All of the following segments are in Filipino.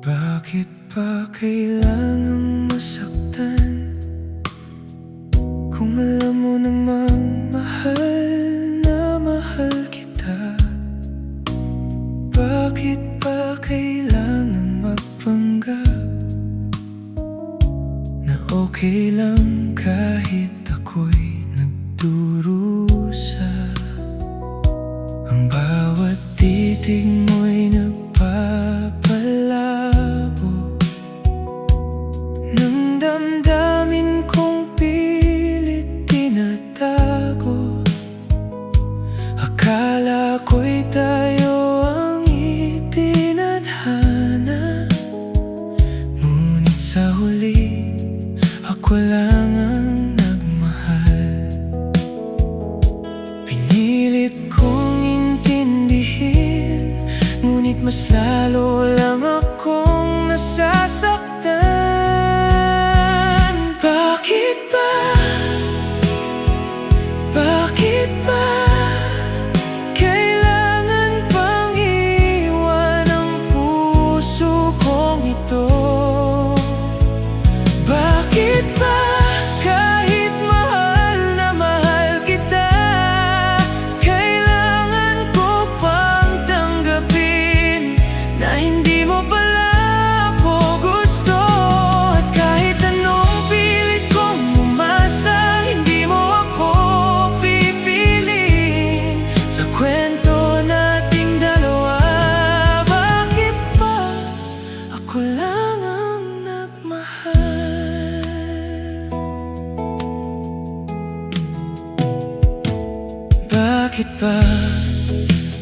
Bakit ba kailangang masaktan kung alam mo namang mahal kita? Bakit ba kailangang magpanggap na okay lang kahit ako'y nagdurusa? Ang bawat titig mo'y nagpapalabo ng damdamin kong pilit tinatago. Akala ko'y tayo ang itinadhana, ngunit sa huli ako lang ang nagmahal. Pinilit kong intindihin, ngunit mas lalo lang akong nasasaktan. Bakit ba? Bakit ba kailangan pang iwan ang puso kong ito? Bakit ba kahit mahal na mahal kita, kailangan ko pang tanggapin na hindi mo pala ako gusto? At kahit anong pilit kong umasa, hindi mo ako pipiliin sa kwento nating dalawa. Bakit ba ako lang ang nagmahal? Bakit ba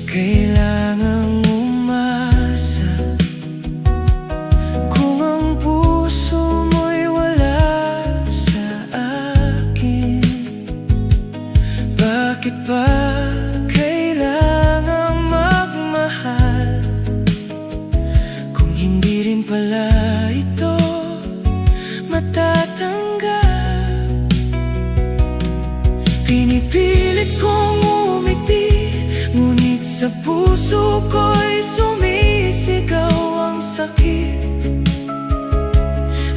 kailangang umasa kung ang puso mo'y wala sa akin? Bakit ba kailangang magmahal kung hindi rin pala ito matatanggap? Pinipilit kong umiti, ngunit sa puso ko'y sumisigaw ang sakit.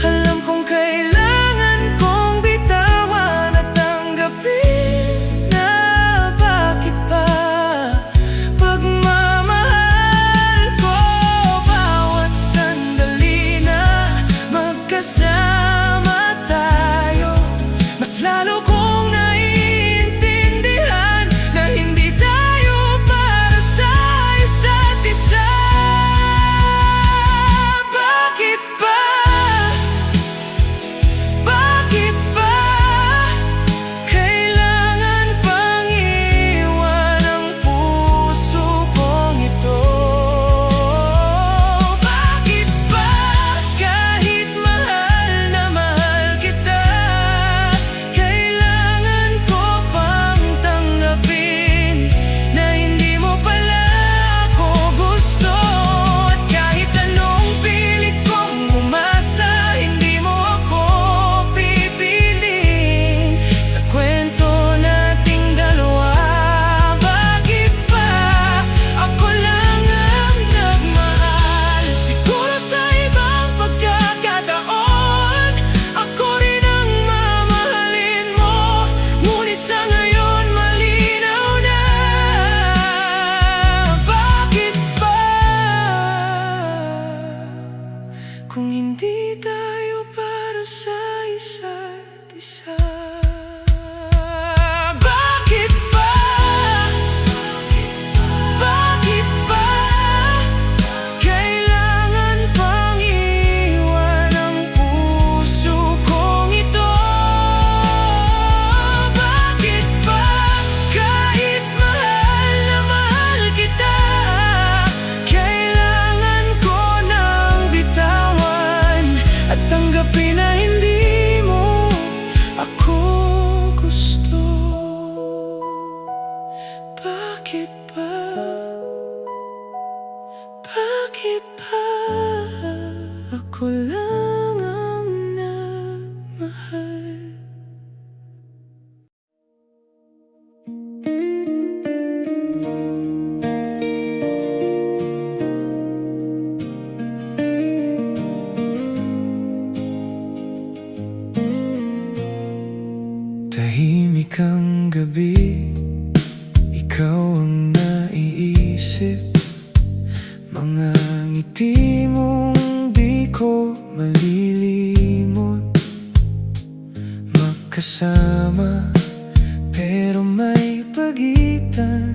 Alam kong kailangan kong bitawan at tanggapin na bakit ba pagmamahal ko bawat sandali na magkasama tayo, mas lalo kong naiintindihan na hindi tayo para sa isa't isa. Bakit ba? Bakit ba kailangan pang iwan ang puso kong ito? Bakit ba kahit mahal na mahal kita, kailangan ko pang tanggapin na hindi mo pala ako gusto? At kahit anong pilit kong umasa, hindi mo ako pipiliin sa kwento nating dalawa. Bakit ba ako lang ang nagmahal? Siguro sa ibang pagkakataon ako rin ang mamahalin mo, ngunit sa ngayon malinaw na. Bakit ba kung hindi tayo para sa isa't isa? Bakit ba? Bakit ba kailangan pang iwan ang puso kong ito? Bakit ba kahit mahal na mahal kita, kailangan ko nang bitawan at tanggapin na hindi mo ako gusto? Bakit ba? Bakit ba ako lang ang kasama, pero may pagitan.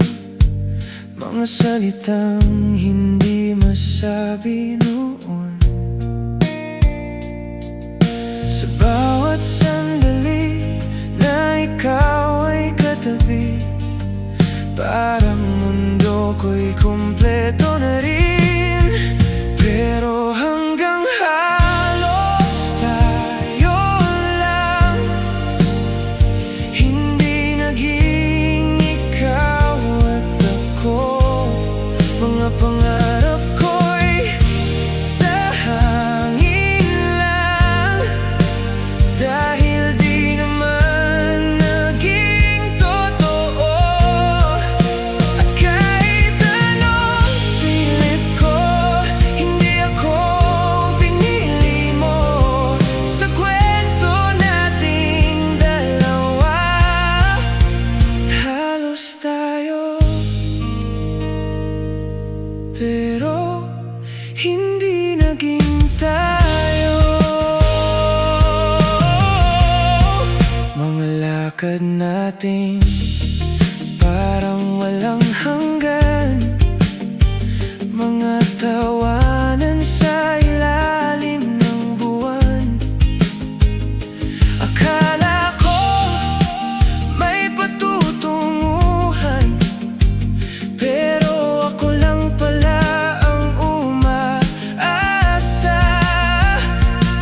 Mga salitang hindi masabi noon. Sa bawat sandali na ikaw ay katabi, parang mundo ko'y kumpleto na rin. Pero hanggang halos tayo lang, hindi naging ikaw at ako. Mga pangarap ko'y sa hangin lang, dahil di naman naging totoo. At kahit anong pilit ko, hindi ako pinili mo. Sa kwento nating dalawa, halos tayo, pero hindi naging tayo. Mga lakad natin parang walang hanggan, mga tawanan sa ilalim ng buwan. Akala ko may patutunguhan, pero ako lang pala ang umaasa.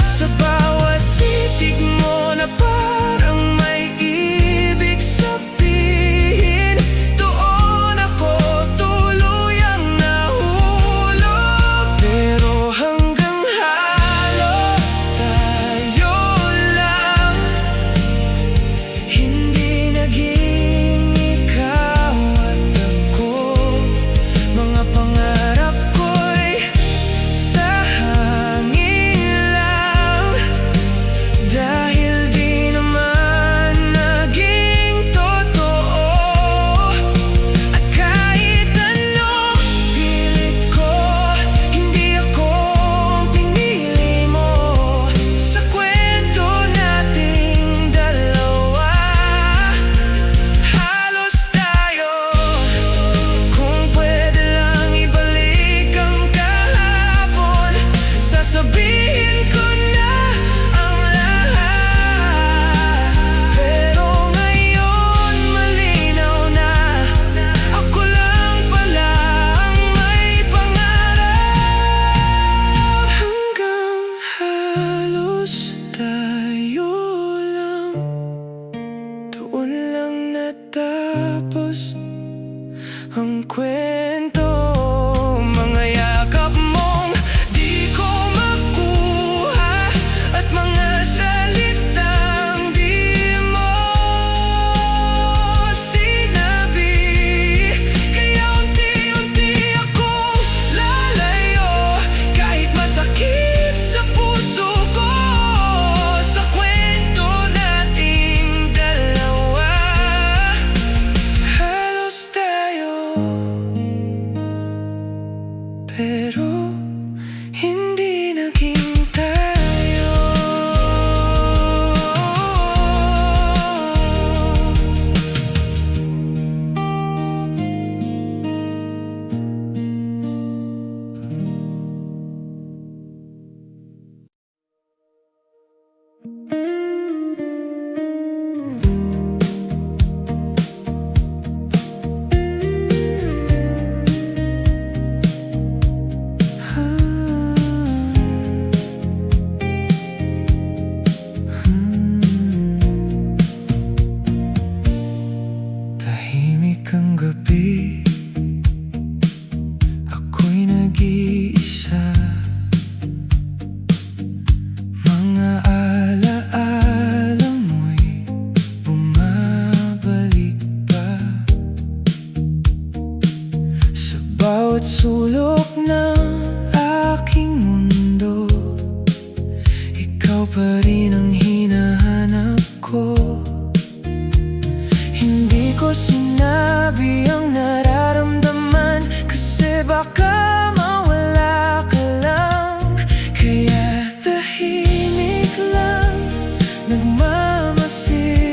Sa bawat titig mo na parang may ibig sabihin, doon ako tuluyang nahulog. Pero hanggang halos tayo lang, hindi naging ikaw at ako. Mga pangarap ko'y sa hangin lang, dahil di naman naging totoo. At kahit anong pilit ko, hindi ako pinili mo. Sa kwento nating dalawa, halos tayo. Kung pwede lang ibalik ang kahapon, sasabihin ko na ang lahat. Pero ngayon malinaw na, ako lang pala ang may pangarap. Hanggang halos tayo lang, doon lang natapos ang kwento. Mga yakap mong di ko makuha, at mga salitang di mo sinabi. Kaya unti-unti akong lalayo, kahit masakit sa puso ko. Sa kwento nating dalawa, halos tayo, pero hindi naging tayo. Tahimik ang gabi, ako'y nag-iisa. Mga alaala mo'y bumabalik pa. Sa bawat sulok ng aking mundo, ikaw pa rin ang hinahanap ko. Hindi ko sinabi ang nararamdaman, kasi baka mawala ka lang. Kaya tahimik lang nagmamasid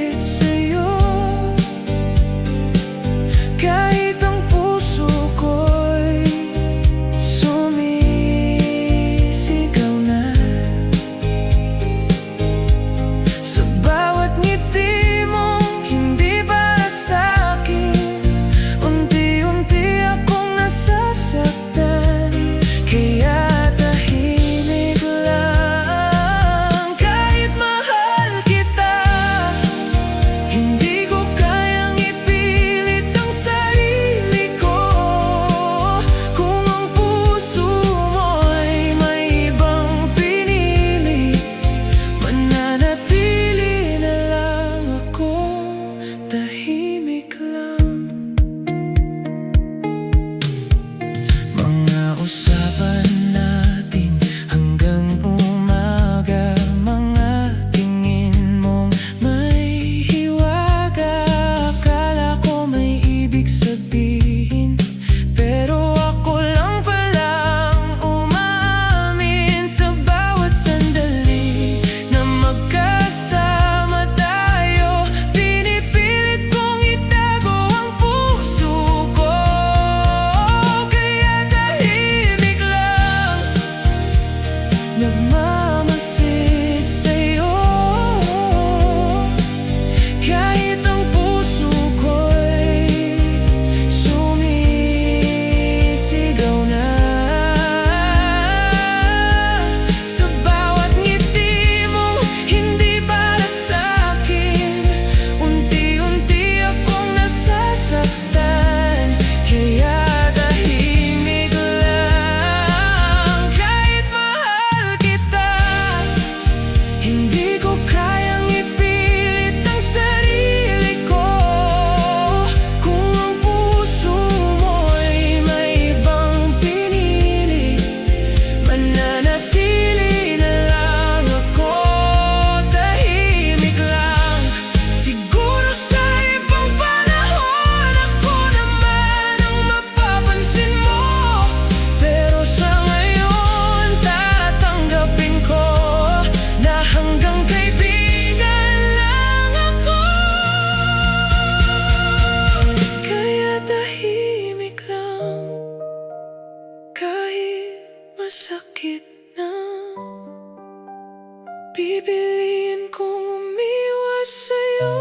pipiliin kong umiwas sa'yo.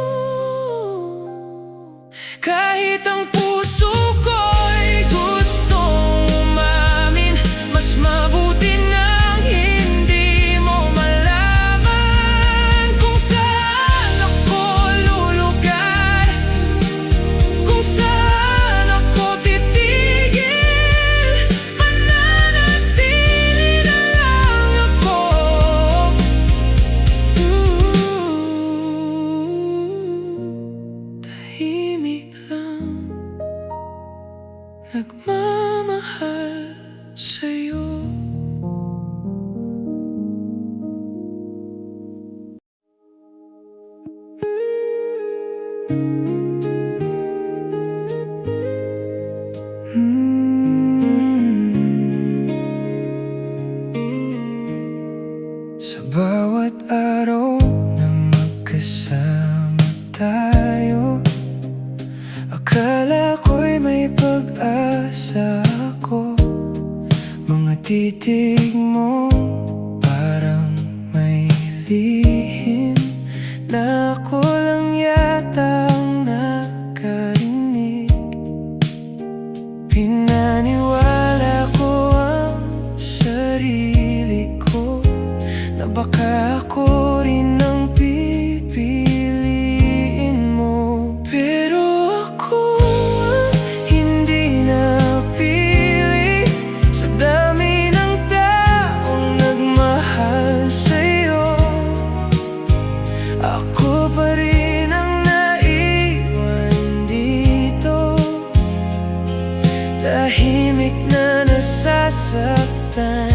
Kahit ang puso ko'y gustong umamin, mas mabuti nang hindi mo malaman kung saan ako lulugar, kung saan ako titigil. Mananatili na lang ako. Tahimik lang, nagmamahal sa'yo. Sa bawat araw na magkasama tayo, akala ko'y may pag-asa ako. Mga titig mo parang may lihim na ako lang yata ang nakarinig. Pinaniwala ko ang sarili ko na baka ako rin ang pipiliin mo. Pero ako ang hindi napili sa dami ng taong nagmahal sa'yo. Ako pa rin ang naiwan dito, tahimik na nasasaktan.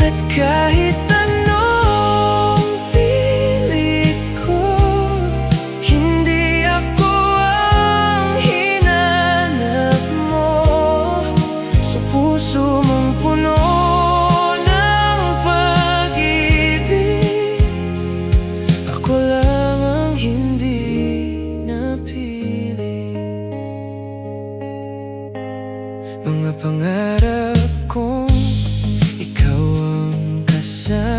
At kahit anong pilit ko, hindi ako ang hinanap mo. Sa puso mong puno ng pag-ibig, ako lang ang hindi napili. Mga pangarap kong ikaw ang kasama,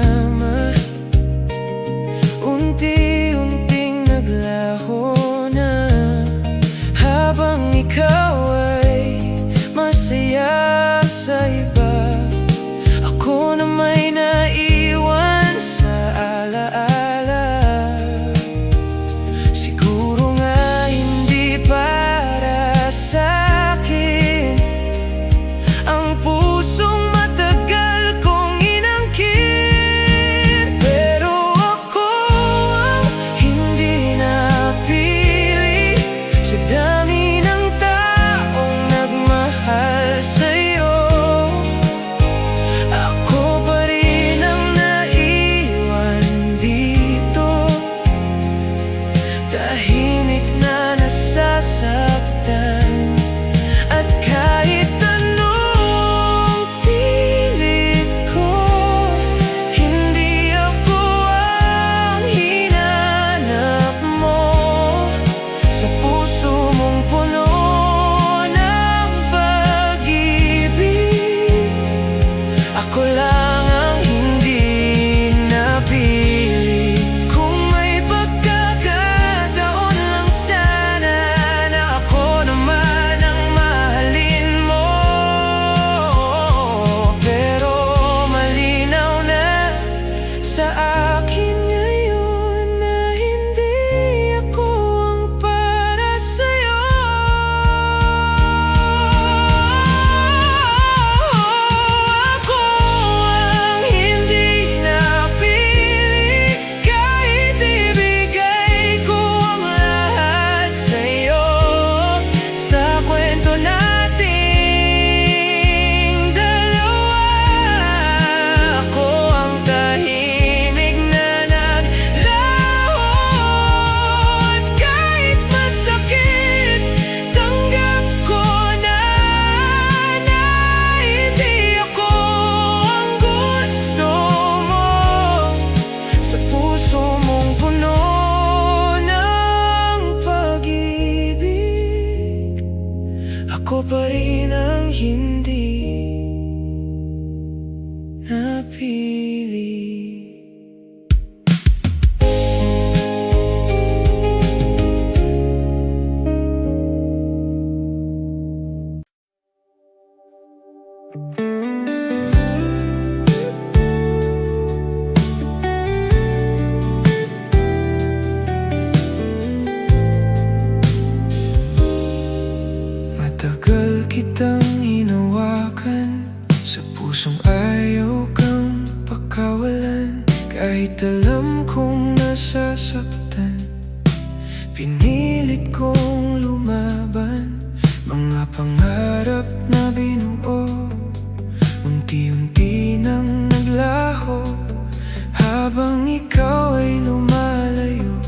Kahit alam kong nasasaktan, pinilit kong lumaban. Mga pangarap na binuo, unti-unti nang naglaho. Habang ikaw ay lumalayo,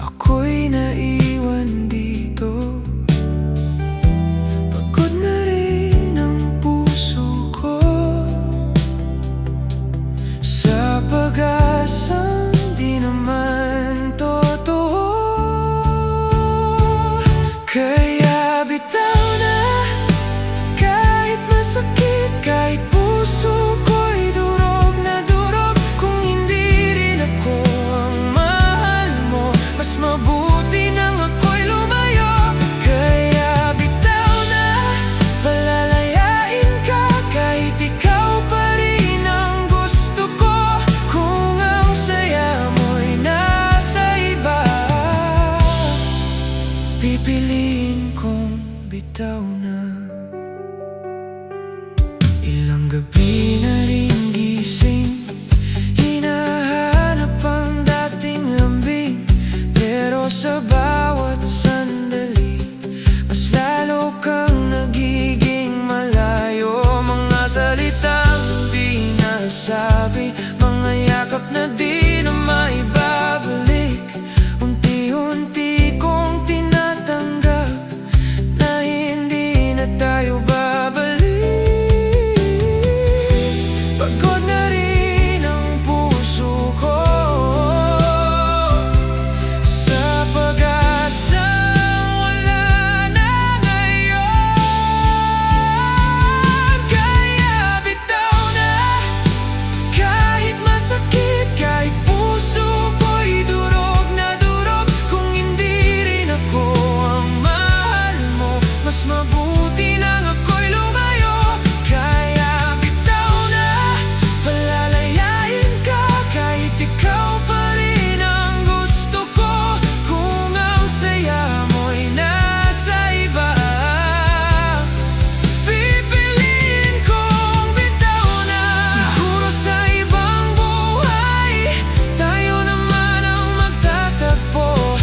ako'y naiwan dito. Pagod na rin ang puso ko sa pag-asang di naman totoo. Kaya bitaw na, kahit masakit, kahit puso ko'y durog na durog. Kung hindi rin ako ang mahal mo, mas mabuti nang ako'y lumayo. Kaya bitaw na, palalayain ka, kahit ikaw pa rin ang gusto ko. Kung ang saya mo'y nasa iba, pipiliin kong bitaw na. Ilang gabi na rin gising, hinahanap ang dating lambing. Pero sa bawat sandali, mas lalo kang nagiging malayo. Mga salitang di nasabi, mga yakap na di na maibabalik. Unti-unti kong tinatanggap na hindi na tayo babalik. Pagod na rin ang puso ko sa pag-asang wala na ngayon. Kaya bitaw na, kahit masakit, kahit puso ko'y durog na durog. Kung hindi rin ako ang mahal mo, mas mabuti nang ako'y lumayo. Kaya bitaw na, palalayain ka, kahit ikaw pa rin ang gusto ko. Kung ang saya mo'y nasa iba, pipiliin kong bitaw na. Siguro sa ibang buhay, tayo naman ang magtatagpo.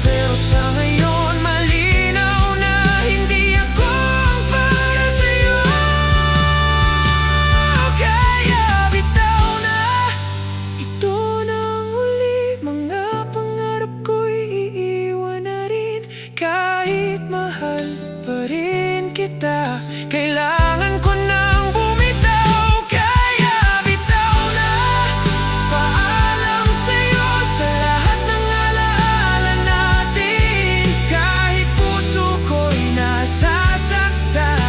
Pero sa ngayon, malinaw na hindi ako ang para sa'yo. Kaya bitaw na, ito na ang huli. Mga pangarap ko'y iiwan na rin. Kahit mahal pa rin kita, kailangan ko nang bumitaw. Kaya bitaw na, paalam sa'yo sa lahat ng alaala natin. Kahit puso ko'y nasasaktan,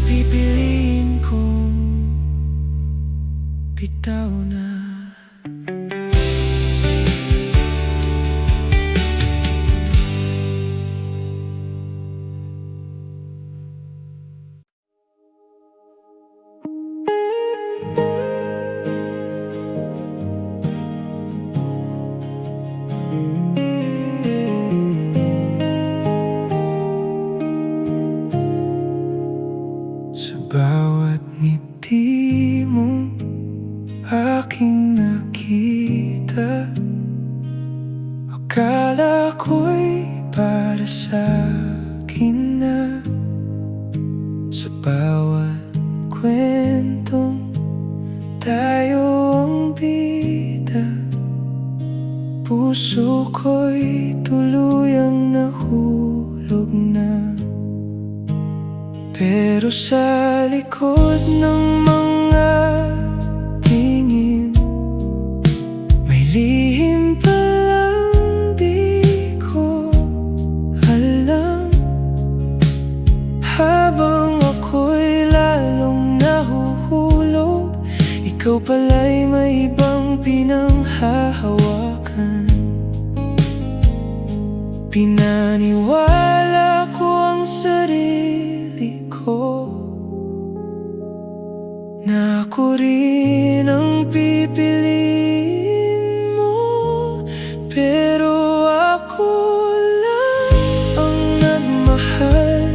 pipiliin kong bitaw na. Sa bawat ngiti mo aking nakita, akala ko'y para sa'kin na. Sa bawat kwentong tayo ang bida, puso ko'y tuluyang nahulog na. Pero sa likod ng mga tingin, may lihim palang di ko alam. Habang ako'y lalong nahuhulog, ikaw pala'y may ibang pinanghahawakan. Pinaniwala ko ang sarili ko na ako rin ang pipiliin mo. Pero ako lang ang nagmahal,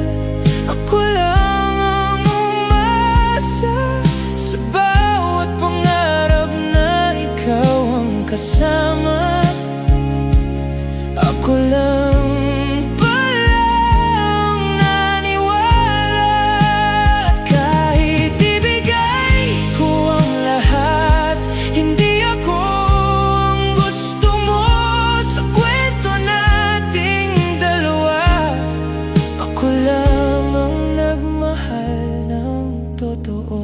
ako lang ang umasa. Sa bawat kasama. Ako lang palang naniwala. At kahit ibigay ko ang lahat, hindi ako ang gusto mo sa kwento nating dalawa. Ako lang ang nagmahal ng totoo.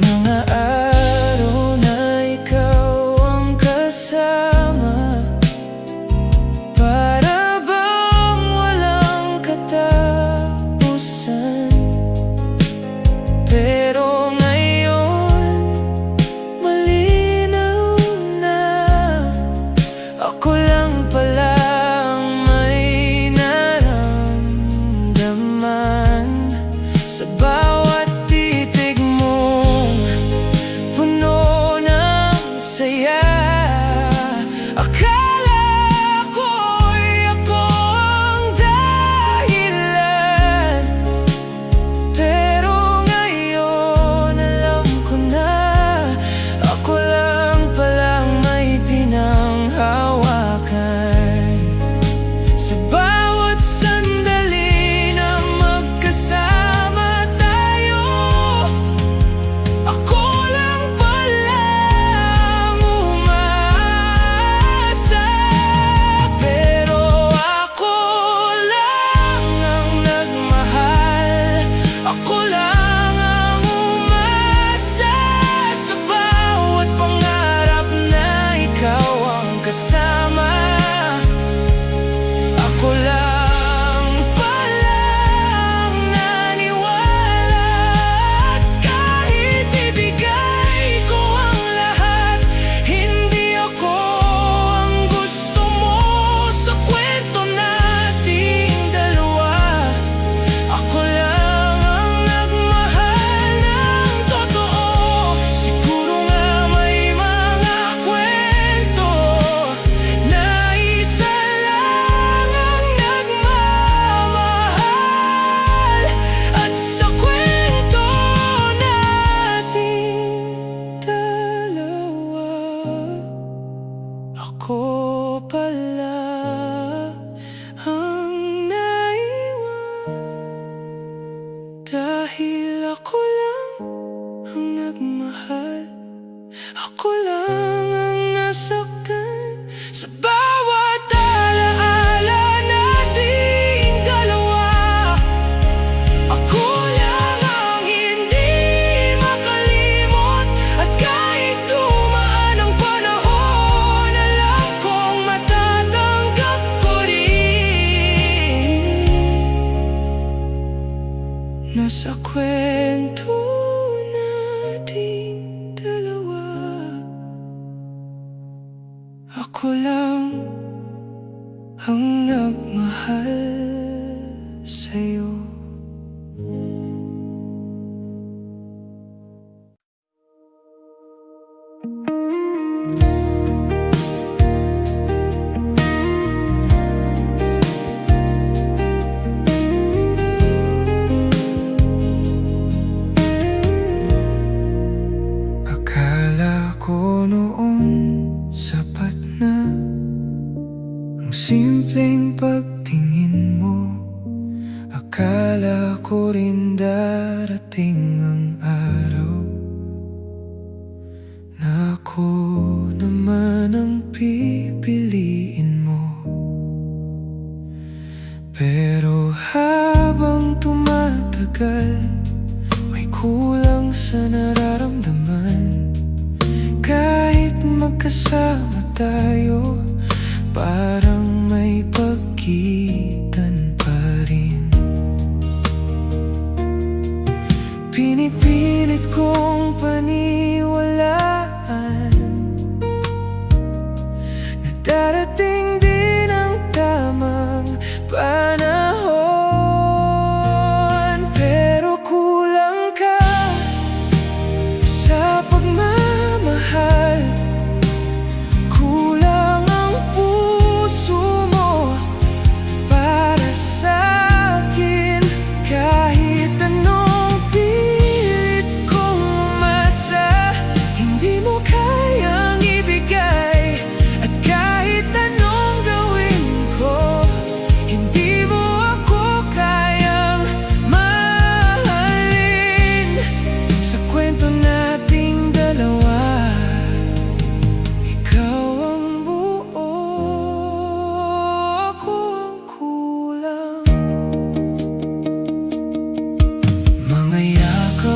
Mga araw na ikaw ang kasama, para bang walang katapusan. Pero ngayon, malinaw na, ako lang pala ang may naramdaman. Sa bawat titig mong puno ng saya, akala ko'y ako ang dahilan. Pero ngayon alam ko na, ako lang palang may pinanghawakan. Sa bawat sandali na magkasama tayo, ako lang palang umaasa. Pero ako lang ang nagmahal, ako lang ang umasa. Sa bawat pangarap na ikaw ang kasama, ako lang palang naniwala. At kahit ibigay ko ang lahat, hindi ako ang gusto mo sa kwento nating dalawa. Ako lang ang nagmahal ng totoo. Siguro nga may mga kwento na isa lang ang nagmamahal. At sa kwento nating dalawa, ako pala ang naiwan. Dahil ako lang ang nagmahal, ako lang ang nasaktan. Sa bawat alaala nating dalawa, ako lang ang hindi makalimot. At kahit dumaan ang panahon, alam kong matatanggap ko rin. Nasa kwento nating dalawa, ako lang ang nagmahal sa'yo. Akala ko noon sapat na ang simpleng pagtingin mo. Akala ko rin darating ang araw na ako naman ang pipiliin mo. Pero habang tumatagal, may kulang sa nararamdaman. Kahit magkasama tayo, parang may pagitan pa rin. Pinipilit kong paniwalaan na darating din ang tamang panahon. Pero kulang ka sa pagmamahal, kulang ang puso mo para sa'kin. Kahit anong pilit kong umasa,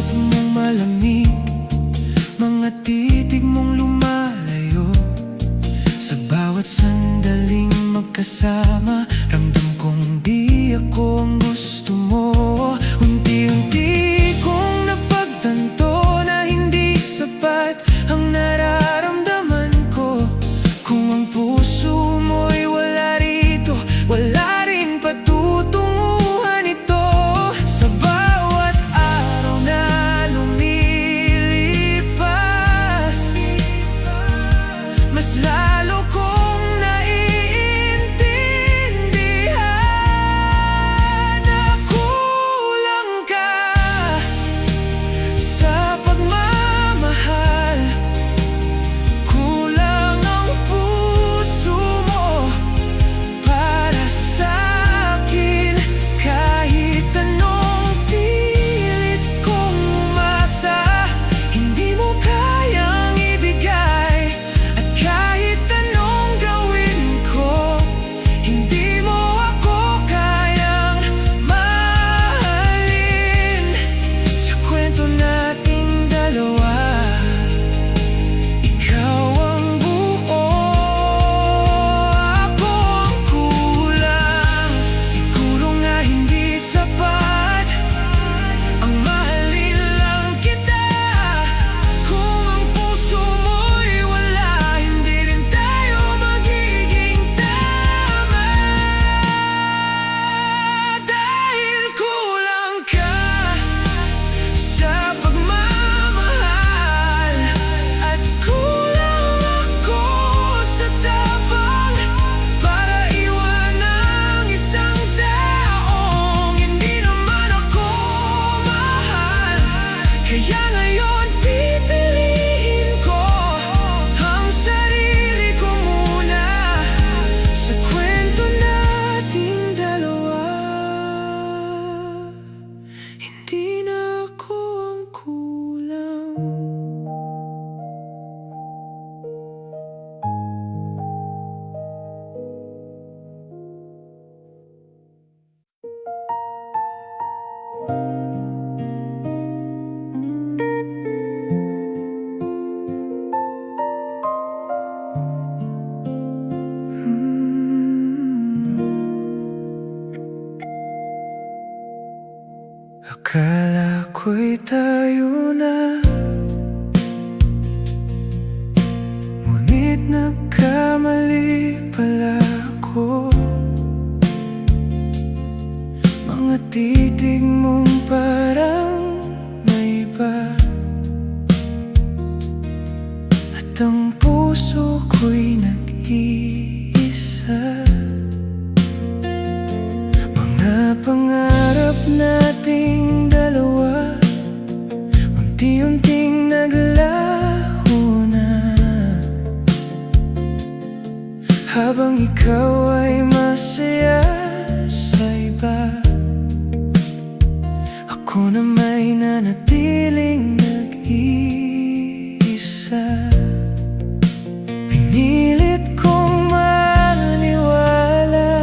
yakap mong malamig, mga titig mong lumalayo. Sa bawat sandaling magkasama, ramdam kong di ako ang gusto mo. Unti-unti kong napagtanto na hindi sapat ang nararamdaman ko. Kung ang puso mo'y wala rito, wala rin patutunguhan ito. Sa bawat araw na lumilipas, mas lalo kong naiintindihan na kulang ka sa pagmamahal. Kulang ang puso mo para sa'kin. Kahit anong pilit kong umasa, hindi mo kayang ibigay. At kahit anong gawin ko, hindi mo ako kayang mahalin. Sa kwento nating dalawa, ikaw ang buo, ako ang kulang. Siguro nga hindi sapat ang mahalin lang kita. Kung ang puso mo'y wala, hindi rin tayo magiging tama. Dahil kulang ka sa pagmamahal, at kulang ako sa tapang para iwan ang isang taong hindi naman ako mahal. Kaya ngayon pipiliin ko ang sarili ko muna. Sa kwento nating dalawa, hindi na ako ang kulang. Akala ko'y tayo na, ngunit nagkamali pala ako. Mga titig mong parang may iba, at ang puso ko'y nag-iisa. Mga pangarap nating dalawa, unti-unting naglaho na. Habang ikaw ay masaya sa iba, ako na may nanatiling nag-iisa. Pinilit kong maniwala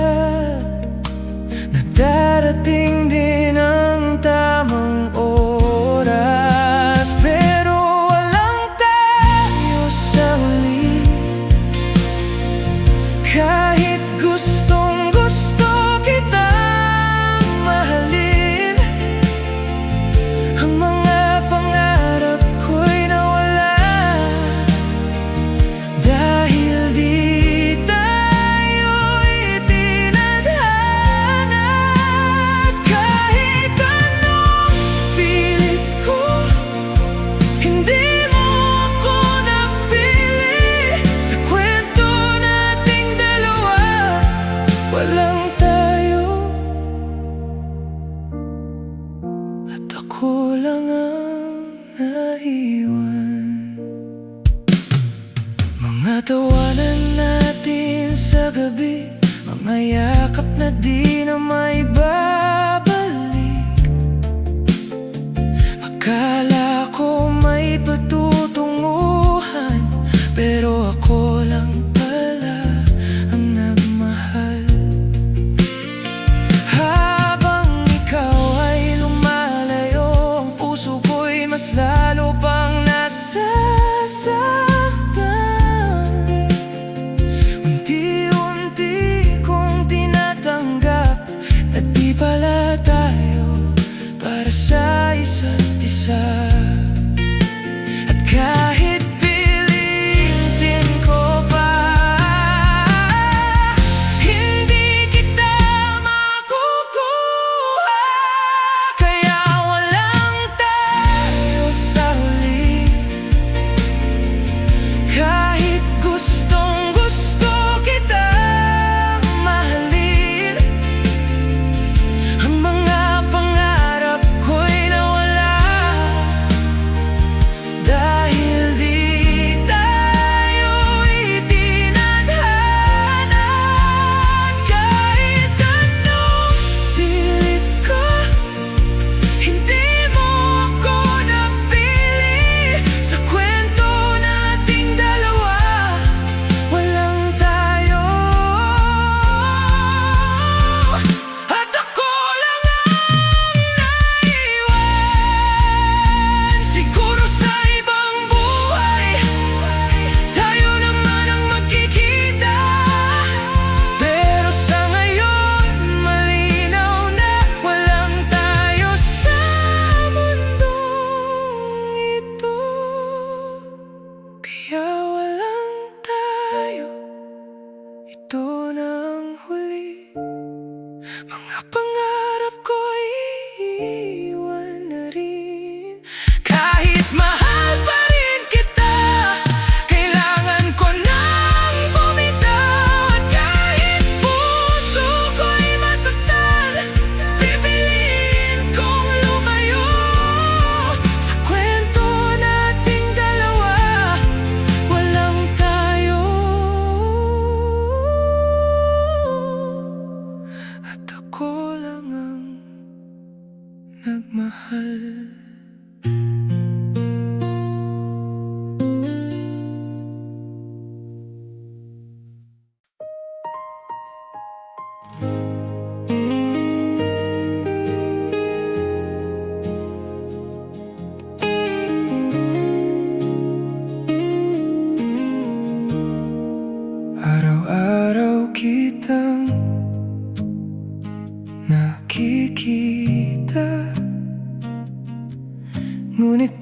na darating din ang tamang oras, pero walang tayo sa huli. Kahit gustong-gusto kitang mahalin, ang mga pangarap ko'y nawala. Dahil di tayo itinadhana. At kahit anong pilit ko, hindi mo ako napili. Sa kwento nating dalawa, walang tayo, at ako lang ang naiwan. Mga tawanan natin sa gabi, mga yakap na di na maibabalik. Akala ko may patutunguhan, pero ako lang pala ang nagmahal. Habang ikaw ay lumalayo, ang puso ko'y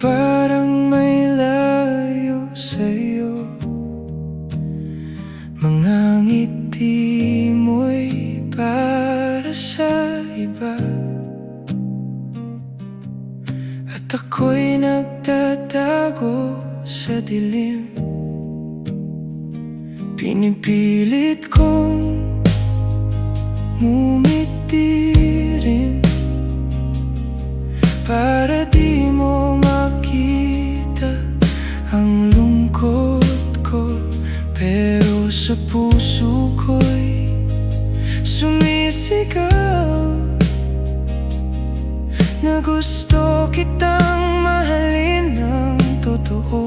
parang may layo sa'yo. Mga ngiti mo'y para sa iba, at ako'y nagtatago sa dilim. Pinipilit kong ngumiti rin para di mo makita ang lungkot ko, pero sa puso ko'y sumisigaw na gusto kitang mahalin ng totoo.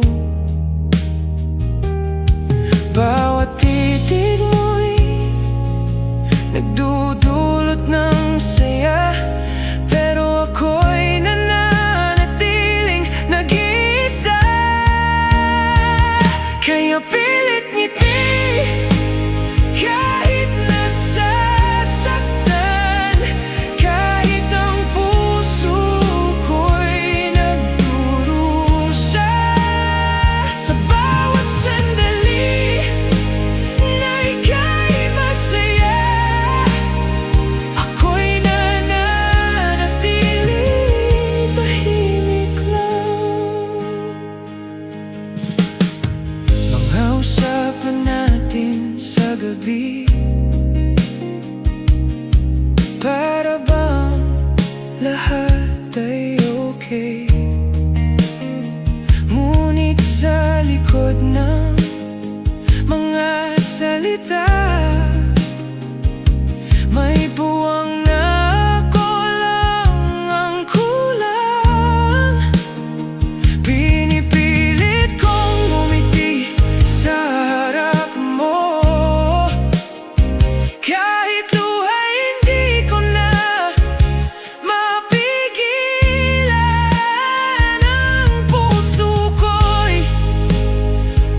Bawat titig mo'y nagdudulot ng saya, pero ako'y nananatiling nag-iisa. Kaya pilit ngiti kahit nasasaktan, kahit ang puso ko'y nagdurusa. Sa bawat sandali na ika'y masaya, ako'y nananatiling tahimik lang. Mga usapan natin sa gabi, para bang lahat ay okay? Ngunit sa likod ng mga salita, may buwang na ako lang ang kulang. Pinipilit kong ngumiti sa harap mo, kahit luha hindi ko na mapigilan. Ang puso ko'y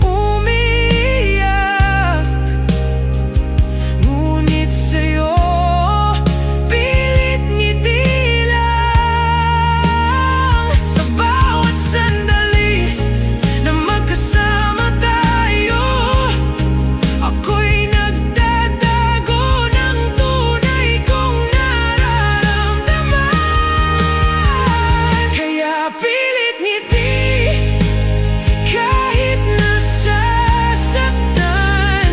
umiiyak, ngunit sa'yo pilit ngiti lang. Sa bawat sandali na magkasama tayo, ako'y nagtatago ng tunay kong nararamdaman. Kaya pilit ngiti kahit nasasaktan,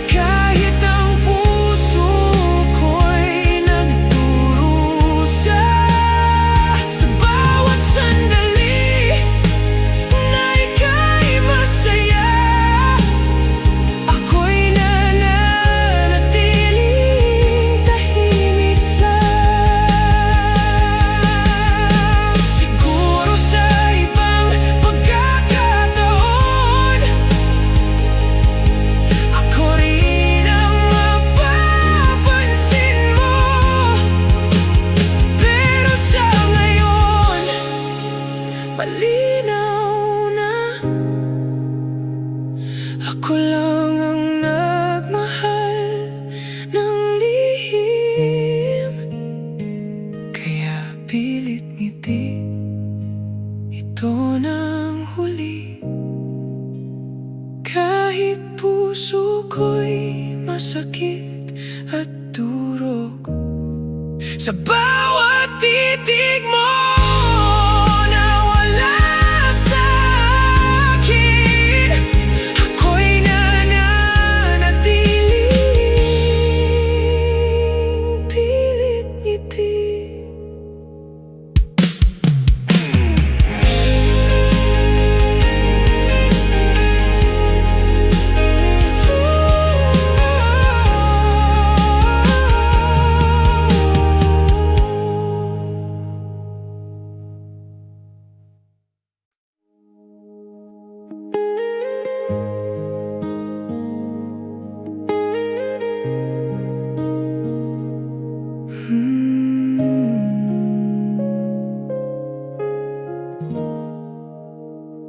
kahit ang puso ko'y nagdurusa. Sa bawat sandali na ika'y masaya, ako'y nananatiling tahimik lang. Siguro sa ibang pagkakataon, ako rin ang mapapansin mo, pero sa ngayon malinaw na ako lang ang nagmahal ng lihim. Kaya pilit ngiti, ito nang huli, kahit puso ko'y masakit at durog. Sa bawat titig mo na wala sa'kin, ako'y nananatiling pilit ngiti.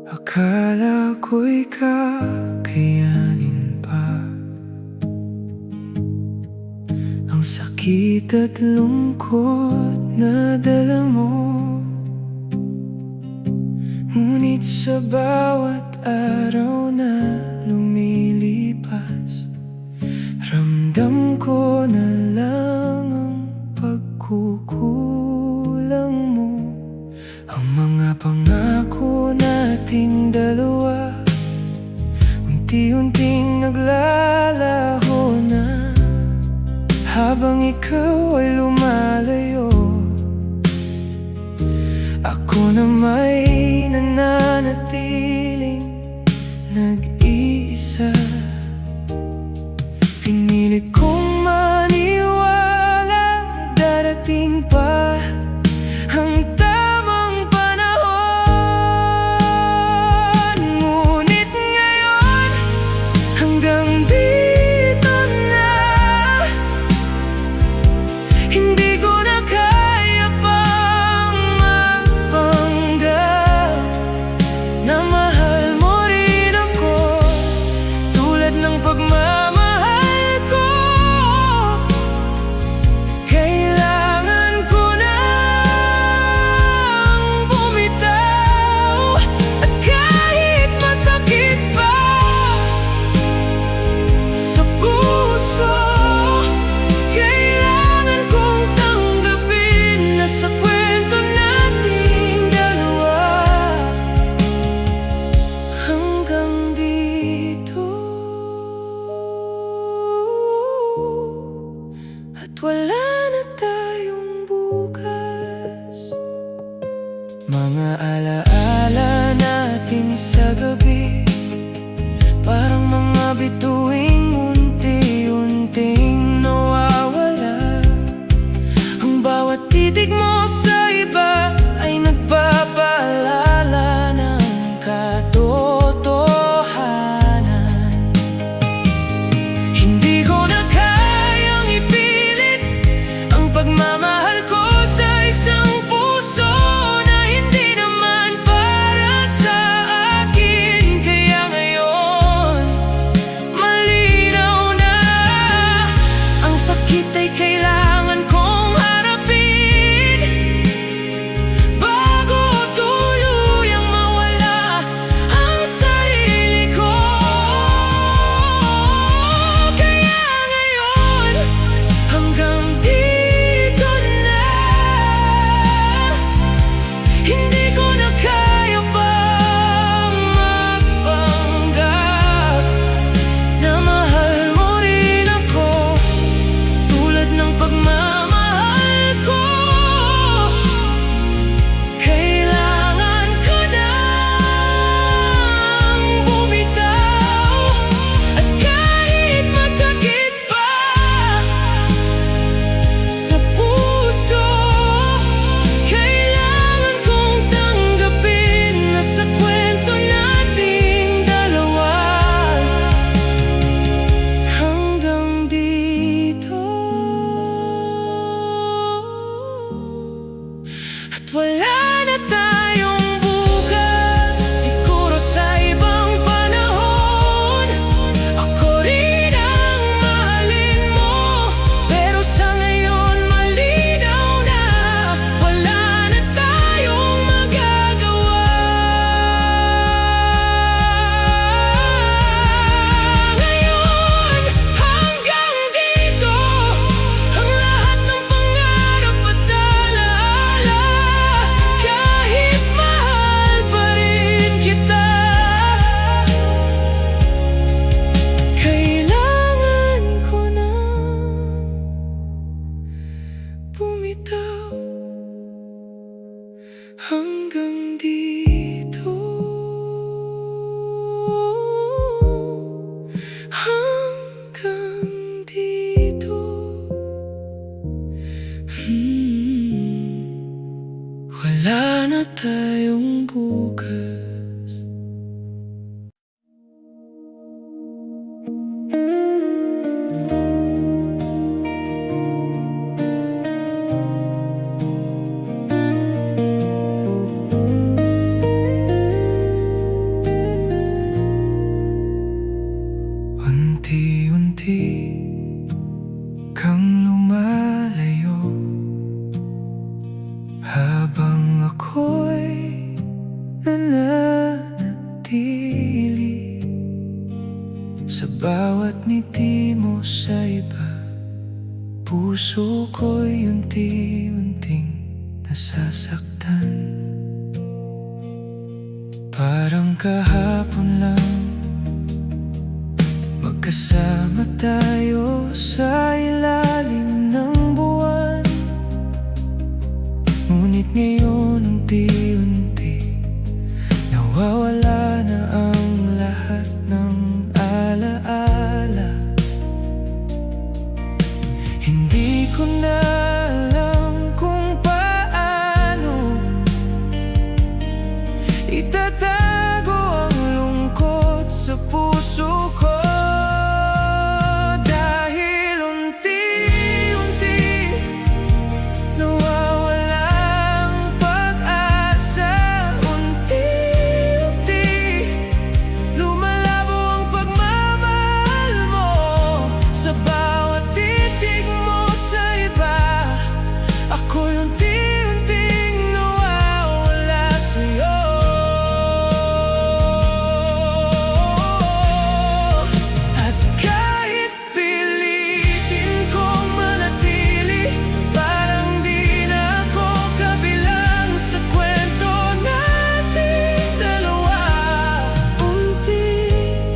Akala ko'y kakayanin pa ang sakit at lungkot na dala mo. Ngunit sa bawat araw na lumilipas, ramdam ko na lang ang pagkukulang mo. Ang mga pangako nating dalawa unti-unting naglalaho na, habang ikaw ay lumalayo. Ako na may nananatiling nag-iisa. Pinilit kong maniwala na darating pa ang tamang panahon. Ngunit ngayon, hanggang dito na. Hindi ko na kaya pang mapanggap na mahal mo rin ako tulad ng pagmamahal ko. Kailangan ko nang bumitaw, at kahit masakit pa sa puso, kailangan kong tanggapin na sa kwento nating dalawa hanggang dito, at wala na tayong bukas. Mga alaala natin sa gabi, parang mga bituing unti-unting nawawala. Ang bawat titig mo sa iba ay nagpapaalala ng katotohanan. Hindi ko na kayang ipilit ang pagmamahal ko sa isang puso na hindi naman para sa akin. Kaya ngayon, malinaw na, ang sakit ay kailangan kong harapin bago tuluyang mawala ang sarili ko. Kaya ngayon, hanggang dito na. Hindi ko na kaya pang mapanggap na mahal mo rin ako tulad ng pagmamahal ko. Kailangan ko nang bumitaw, at kahit masakit pa sa puso, kailangan kong tanggapin na sa kwento nating dalawa hanggang dito, at wala na tayong bukas. Siguro sa ibang panahon ako rin ang mahalin mo, pero sa ngayon malinaw na wala na tayong magagawa. Ngayon, hanggang dito, ang lahat ng pangarap at alaala. Kahit mahal pa rin kita, kailangan ko na bumitaw hanggang dito, hanggang dito. Wala na tayong bukas. Unti-unti kang lumalayo, habang ako'y nananatili bawat ngiti mo sa iba, puso ko'y unti-unting nasasaktan. Parang kahapon lang magkasama tayo sa ilalim ng buwan. Ngunit ngayon unti-unti nawawala na ang lahat ng alaala. Hindi ko na alam kung paano itatago ang lungkot sa puso ko. Dahil unti-unti nawawala ang pag-asa. Unti-unti lumalabo ang pagmamahal mo. Sa bawat titig mo sa iba, ako'y unti-unting nawawala sa'yo. At kahit pilitin kong manatili, parang di na ako kabilang sa kwento nating dalawa. Unti-unti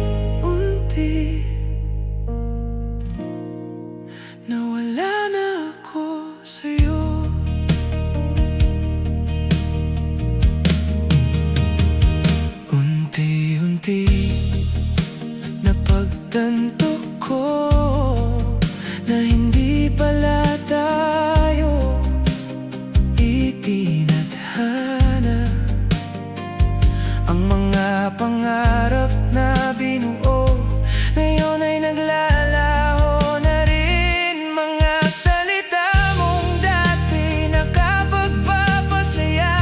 nawala na ako sa'yo. Unti-unti napagtanto ko na hindi pala tayo itinadhana. Ang mga pangarap na binuo ngayon ay naglalaho na rin. Mga salita mong dati nakapagpapasaya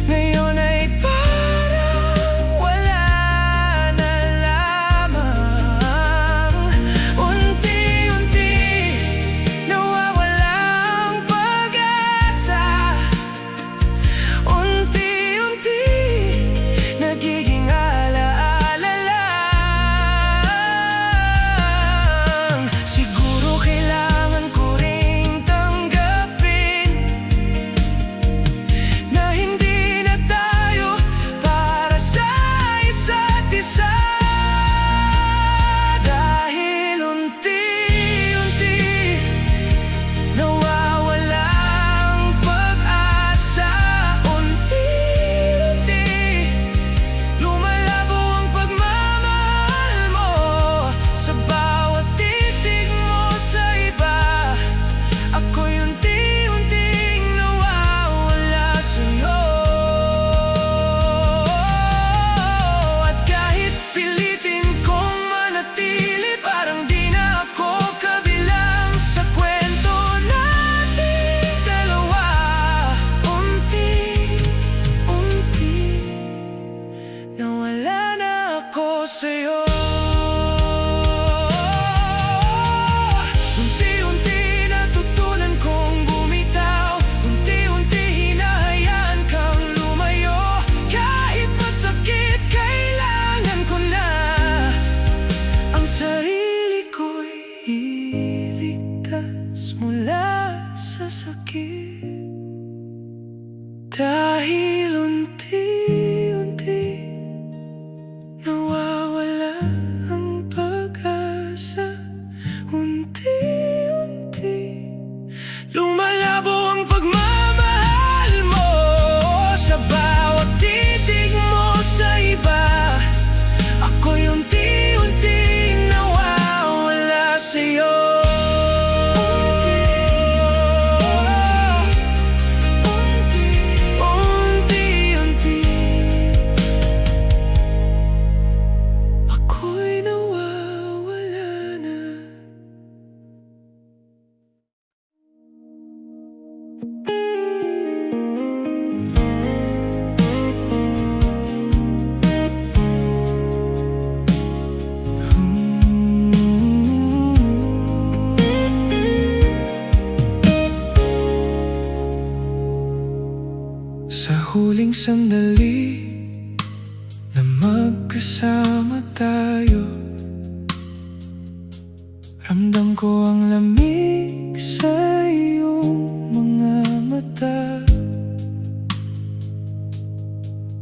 ngayon ay parang wala na lamang. Unti-unti nawawala ang pag-asa. Unti-unti nagiging alaala lang. Siguro kailangan ko ring tanggapin na hindi na tayo para sa isa't isa. Dahil unti-unti nawawala ang pag-asa. Unti-unti lumalabo ang pagmamahal mo. Sa bawat titig mo sa iba, ako'y unti-unting nawawala sa'yo. At kahit pilitin kong manatili, parang di na ako kabilang sa kwento nating dalawa. Unti-unti nawala na ako sa'yo. Unti-unti natutunan kong bumitaw. Unti-unti hinahayaan kang lumayo. Kahit masakit, kailangan ko na ang sarili ko'y iligtas mula sa sakit. Dahil unti-unti nawawala ang pag-asa. Unti-unti lumalabo ang pagmamahal mo. Sa bawat titig mo sa iba, ako'y unti-unting nawawala sa'yo. Unti-unti ako'y nawawala na. Sa huling sandali na magkasama magkasama tayo. Ramdam ko ang lamig sa iyong mga mata.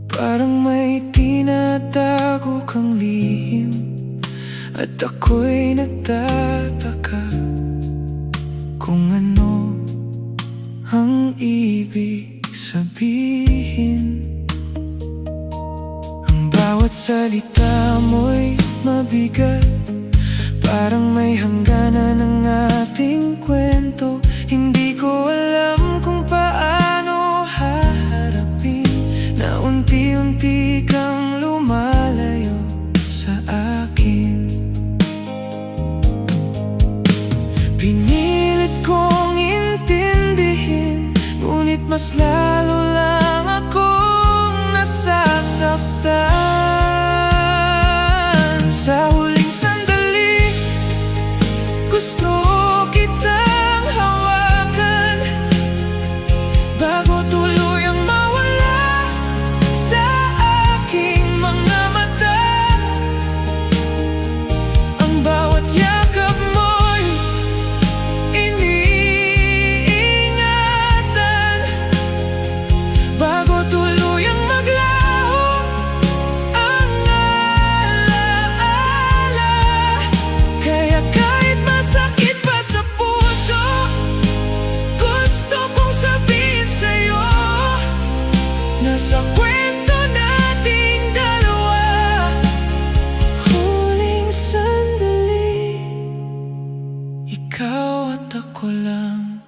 Parang may tinatago kang lihim, at ako'y nagtataka kung ano ang ibig sabihin. Ang bawat salita mo'y mabigat, parang may hangganan ang ating kwento. Hindi ko alam kung paano haharapin na unti-unti kang lumalayo sa akin. Pinilit kong intindihin, ngunit mas lalo lang akong nasasaktan. Sa huling sandali, gusto kitang hawakan bago tuluyang mawala sa aking mga mata. Ang bawat yakap mo'y iniingatan bago tuluyang maglaho ang alaala. Kaya kahit masakit pa sa puso, gusto kong sabihin sa'yo, nasa kwento nating dalawa. Huling sandali, ikaw at ako lang.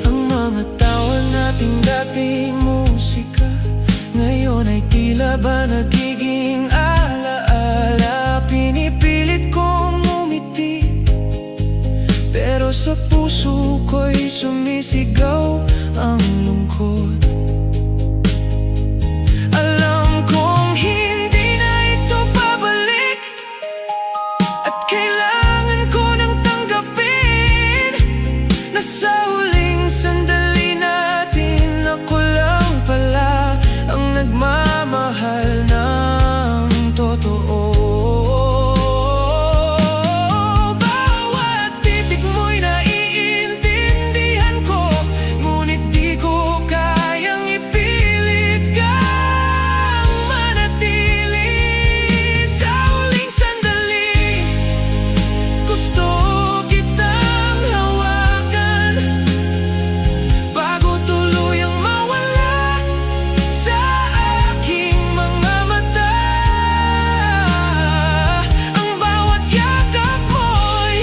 Ang mga tawa nating dati musika, ngayon ay tila ba nagiging alaala. Pinipilit kong umiti, pero sa puso ko'y sumisigaw ang lungkot. Alam kong hindi na ito babalik, at kailangan ko nang tanggapin na sa huling sandali natin, ako lang pala ang nagmamahal ng totoo. Bawat titik mo'y naiintindihan ko, ngunit di ko kayang ipilit kang manatili. Sa huling sandali, gusto kitang hawakan bago tuluyang mawala sa aking mga mata. Ang bawat yakap mo'y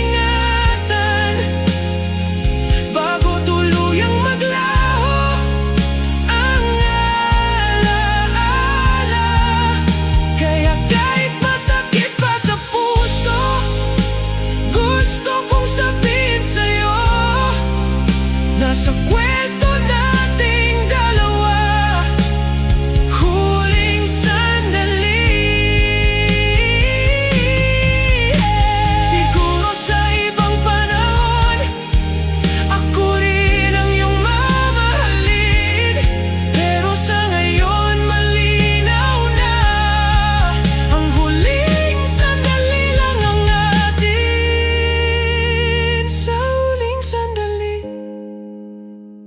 iniingatan bago tuluyang maglaho ang alaala. Kaya kahit masakit pa sa puso, gusto kong sabihin sa'yo, nasa kwento nating dalawa. Huling sandali. Siguro sa ibang panahon, ako rin ang iyong mamahalin, pero sa ngayon malinaw na, ang huling sandali lang ang atin. Sa huling sandali,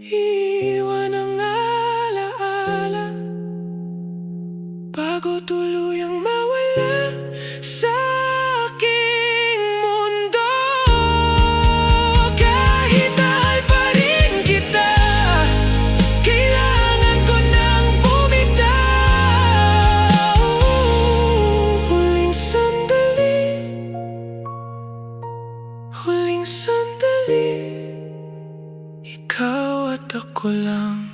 iiwan ang alaala bago tuluyang mawala sa aking mundo. Kahit mahal pa rin kita, kailangan ko nang bumitaw. Huling sandali, huling sandali, ikaw at ako lang.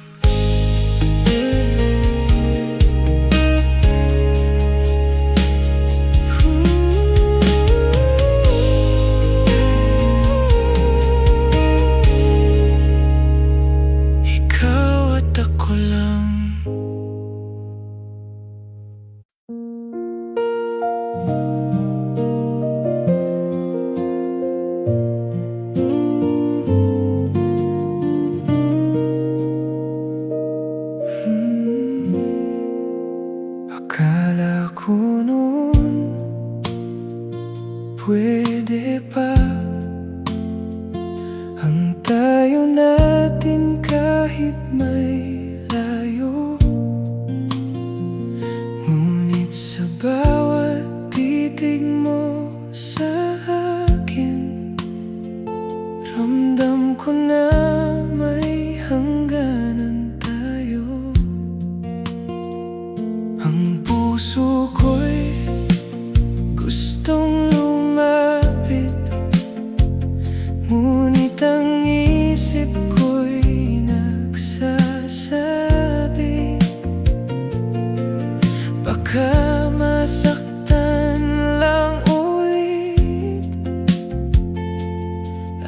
Ikaw at ako lang. tayo natin kahit may layo. Ngunit sa bawat titig mo sa akin, ramdam ko na may hangganan tayo. Ang puso ko'y gustong lumapit, ngunit ang isip ko'y nagsasabi, baka masaktan lang ulit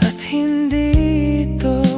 at hindi ito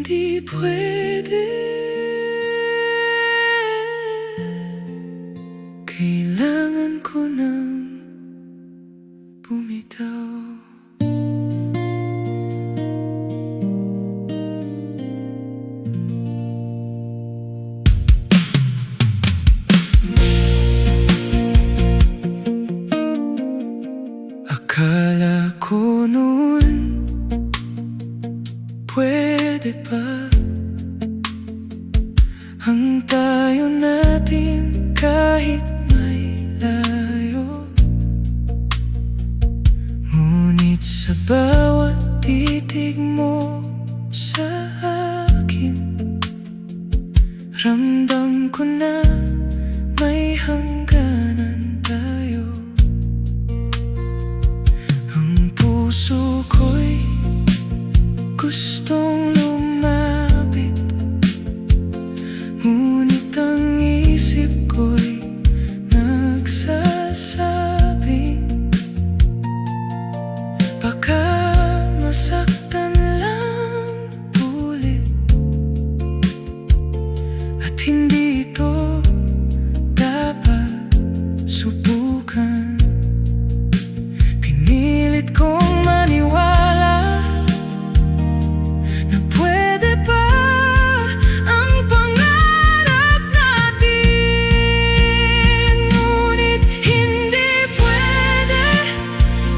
hindi pwede. Kailangan ko nang bumitaw. Akala ko noon pwede pa ang tayo natin kahit may layo. Ngunit sa bawat titig mo sa akin, ramdam ko na may hangganan tayo. Ang puso ko'y gustong lumapit, ngunit ang isip ko'y nagsasabing baka masaktan lang ulit. At hindi ito dapat subukan. Pinilit kong maniwala na pwede pa ang pangarap natin. Ngunit hindi pwede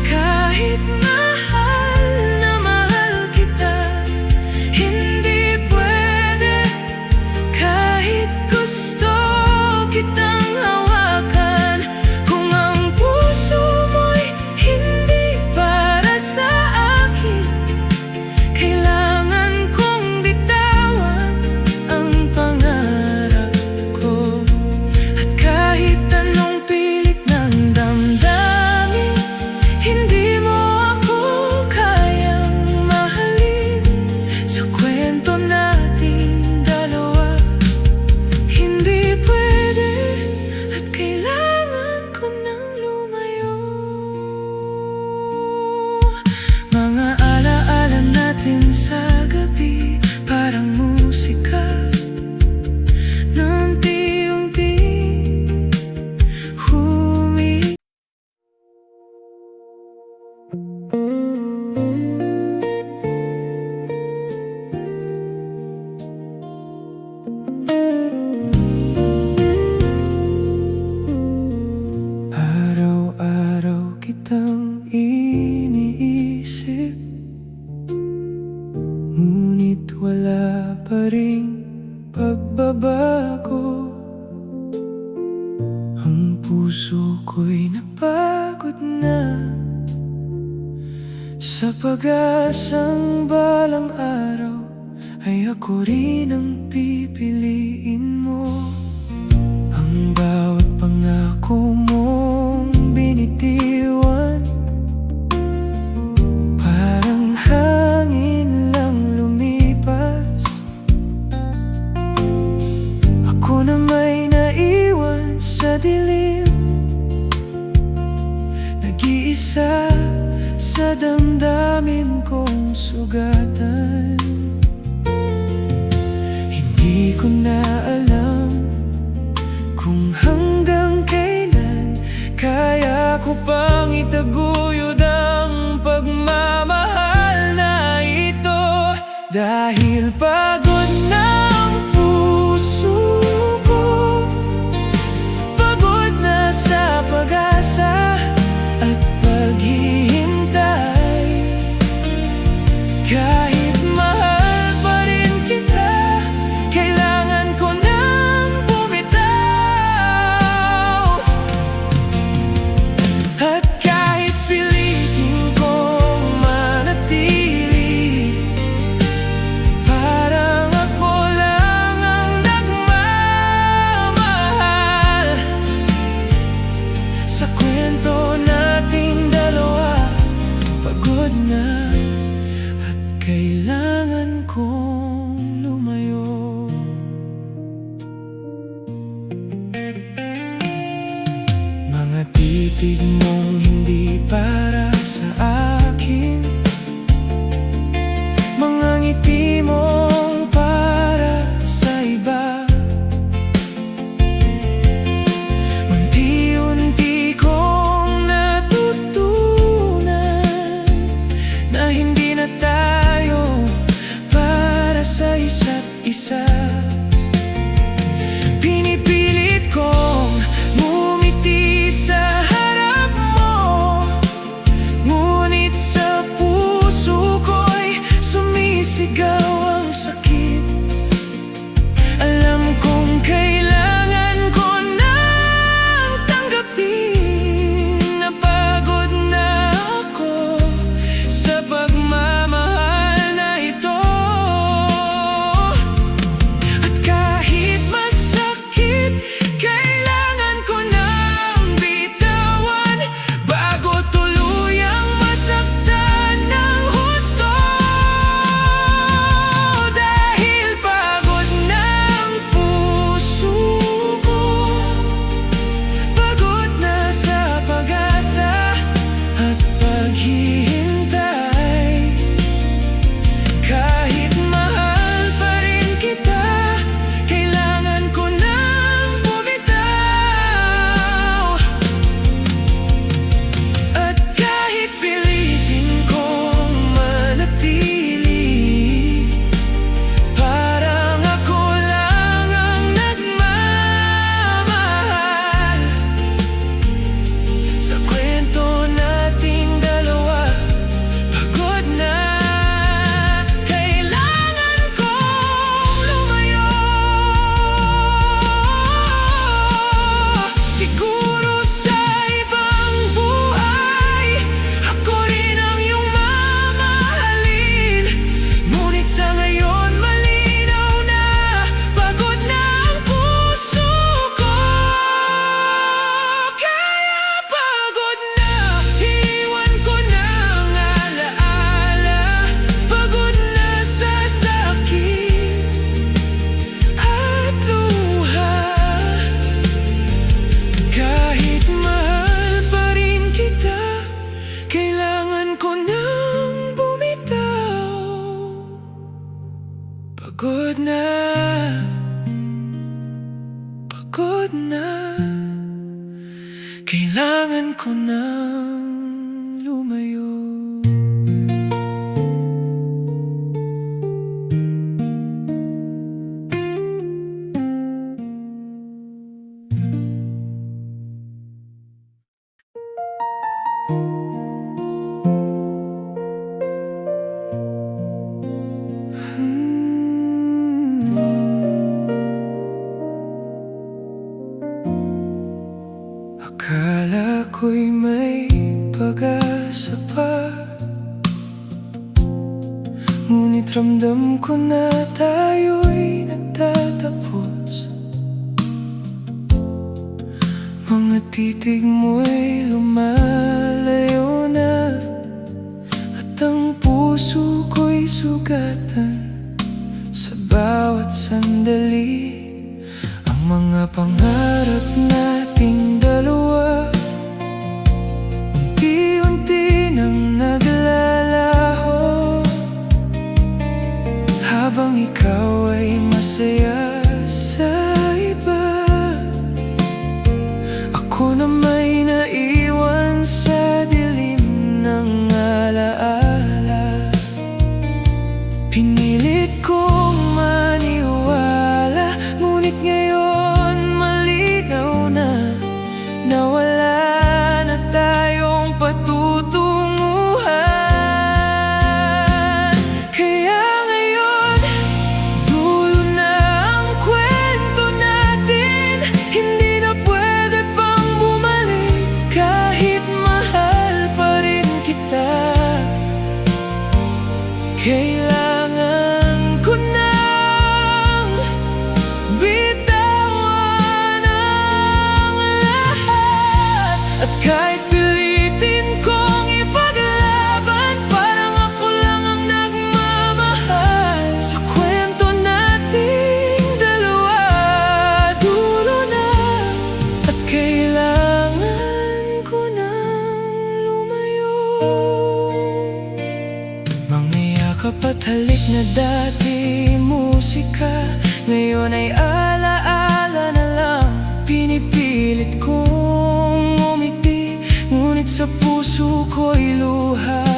kahit mahal na mahal kita. Hindi pwede kahit gusto kitang hawakan. Kung ang puso mo'y hindi para sa akin, kailangan kong bitawan ang pangarap ko. At kahit anong pilit ng damdamin, hindi mo ako kayang mahalin. Sa kwento nating dalawa, hindi pwede at kailangan ko nang lumayo. Mga alaala natin sa gabi, parang musika na unti-unti humi. Araw-araw kitang iniisip, ngunit wala pa ring pagbabago. Ang puso ko'y napagod na sa pag-asang balang araw ay ako rin ang pipiliin mo. Ang bawat pangako mong binitiwan, parang hangin lang lumipas. Ako na may naiwan sa dilim, nag-iisa sa damdamin kong sugatan. Hindi ko na alam kung hanggang kailan kaya ko pang itaguyod ang pagmamahal na ito. Dahil pagod na ang puso ko, pagod na sa pag-asa at paghihintay. Kahit mahal pa rin kita, kailangan ko nang bumitaw. At kahit pilitin kong manatili, parang ako lang ang nagmamahal. Sa kwento nating dalawa, pagod na at kailangan kong lumayo. Mga titig mong hindi para sa akin, mga ngiti mong isa. Pinipilit kong ngumiti sa harap mo, ngunit sa puso ko'y sumisigaw ang sakit. Alam kong kailangan ko nang tanggapin na pagod na ako sa pagmamahal na ito. At kahit masakit, kailangan ko nang bitawan bago tuluyang masaktan ng husto. Dahil pagod na ang puso ko, pagod na sa pag-asa at paghihintay. Kahit mahal pa rin kita, kailangan ko nang bumitaw. At kahit pilitin kong manatili, parang ako lang ang nagmamahal. Sa kwento nating dalawa, pagod na. Kailangan kong lumayo. Siguro sa ibang buhay, ako rin ang iyong mamahalin. Ngunit sa ngayon malinaw na, pagod na ang puso ko. Kaya pagod na, iwan ko na ang alaala. Pagod na sa sakit at luha. Kahit mahal pa rin kita, kailangan ko nang bumitaw. Pagod na, pagod na. Kailangan ko nang lumayo. Akala ko'y may pag-asa pa, ngunit ramdam ko na tayo'y nagtatapos. Mga titig mo'y lumalayo na, at ang puso ko'y sugatan sa bawat sandali. Ang mga pangarap nating dalawa unti-unti nang naglalaho, habang ikaw ay masaya sa iba. Ako na may naiwan sa dilim ng alaala. Pinilit kong maniwala, ngunit ngayon malinaw na, nawala na tayong patutunguhan. Kaya ngayon, dulo na ang kwento natin. Hindi na pwede pang bumalik, kahit mahal pa rin kita. Kailangan ko nang bitawan ang lahat. At kahit pilitin kong ipaglaban, parang ako lang ang nagmamahal. Sa kwento nating dalawa, dulo na. At kailangan ko nang lumayo. Mga yakap at halik na dati musika, ngayon ay alaala na lang. Pinipilit kong umiti, ngunit sa puso ko'y luha.